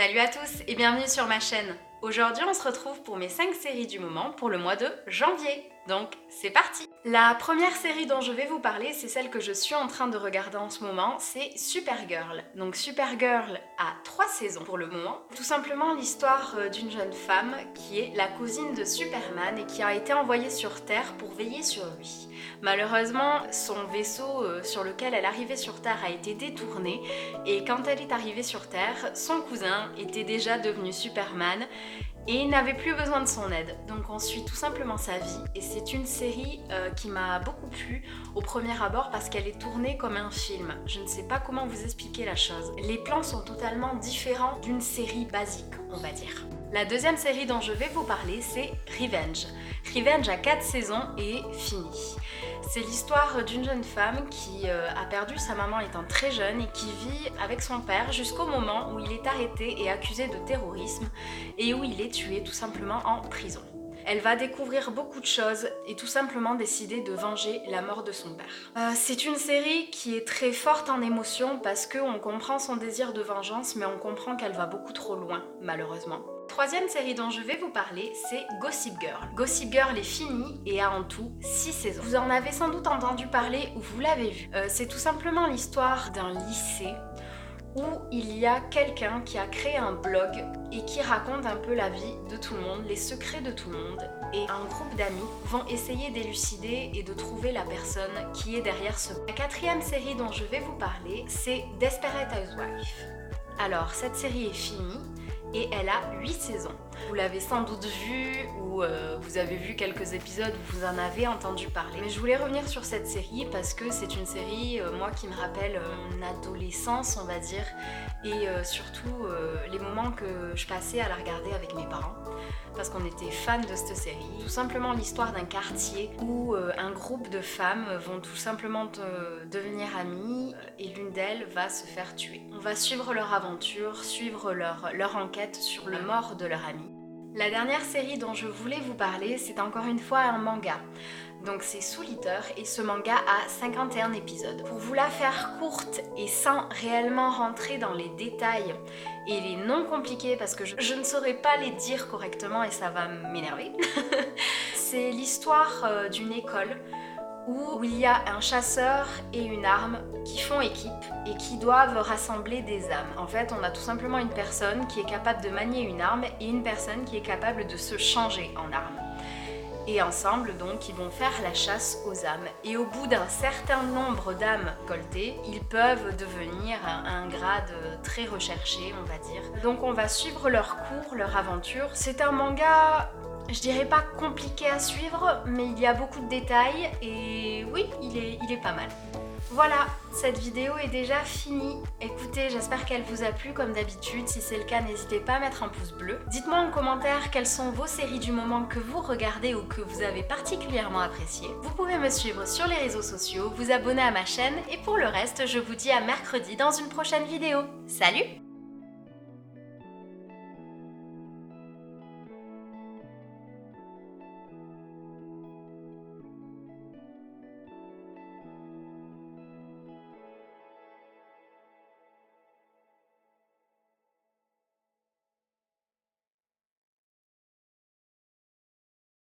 Salut à tous et bienvenue sur ma chaîne. Aujourd'hui on se retrouve pour mes 5 séries du moment pour le mois de janvier. Donc c'est parti! La première série dont je vais vous parler, c'est celle que je suis en train de regarder en ce moment, c'est Supergirl. Donc Supergirl a 3 saisons pour le moment. Tout simplement l'histoire d'une jeune femme qui est la cousine de Superman et qui a été envoyée sur Terre pour veiller sur lui. Malheureusement, son vaisseau sur lequel elle arrivait sur Terre a été détourné et quand elle est arrivée sur Terre, son cousin était déjà devenu Superman et n'avait plus besoin de son aide. Donc on suit tout simplement sa vie et c'est une série qui m'a beaucoup plu au premier abord parce qu'elle est tournée comme un film. Je ne sais pas comment vous expliquer la chose. Les plans sont totalement différents d'une série basique, on va dire. La deuxième série dont je vais vous parler, c'est Revenge. Revenge a 4 saisons et est finie. C'est l'histoire d'une jeune femme qui a perdu sa maman étant très jeune et qui vit avec son père jusqu'au moment où il est arrêté et accusé de terrorisme et où il est tué tout simplement en prison. Elle va découvrir beaucoup de choses et tout simplement décider de venger la mort de son père. C'est une série qui est très forte en émotion parce qu'on comprend son désir de vengeance mais on comprend qu'elle va beaucoup trop loin malheureusement. Troisième série dont je vais vous parler, c'est Gossip Girl. Gossip Girl est finie et a en tout 6 saisons. Vous en avez sans doute entendu parler ou vous l'avez vu. C'est tout simplement l'histoire d'un lycée où il y a quelqu'un qui a créé un blog et qui raconte un peu la vie de tout le monde, les secrets de tout le monde. Et un groupe d'amis vont essayer d'élucider et de trouver la personne qui est derrière ce blog. La quatrième série dont je vais vous parler, c'est Desperate Housewives. Alors, cette série est finie et elle a 8 saisons. Vous l'avez sans doute vu ou vous avez vu quelques épisodes où vous en avez entendu parler. Mais je voulais revenir sur cette série parce que c'est une série, moi, qui me rappelle mon adolescence, on va dire, et surtout les moments que je passais à la regarder avec mes parents parce qu'on était fans de cette série. Tout simplement l'histoire d'un quartier où un groupe de femmes vont tout simplement devenir amies et l'une d'elles va se faire tuer. On va suivre leur aventure, suivre leur enquête sur la mort de leur amie. La dernière série dont je voulais vous parler, c'est encore une fois un manga. Donc c'est Soul Eater et ce manga a 51 épisodes. Pour vous la faire courte et sans réellement rentrer dans les détails et les noms compliqués parce que je ne saurais pas les dire correctement et ça va m'énerver. C'est l'histoire d'une école où il y a un chasseur et une arme qui font équipe et qui doivent rassembler des âmes. En fait, on a tout simplement une personne qui est capable de manier une arme et une personne qui est capable de se changer en arme. Et ensemble, donc, ils vont faire la chasse aux âmes. Et au bout d'un certain nombre d'âmes récoltées, ils peuvent devenir un grade très recherché, on va dire. Donc on va suivre leur cours, leur aventure. C'est un manga, je dirais pas compliqué à suivre, mais il y a beaucoup de détails et oui, il est pas mal. Voilà, cette vidéo est déjà finie. Écoutez, j'espère qu'elle vous a plu comme d'habitude. Si c'est le cas, n'hésitez pas à mettre un pouce bleu. Dites-moi en commentaire quelles sont vos séries du moment que vous regardez ou que vous avez particulièrement appréciées. Vous pouvez me suivre sur les réseaux sociaux, vous abonner à ma chaîne et pour le reste, je vous dis à mercredi dans une prochaine vidéo. Salut!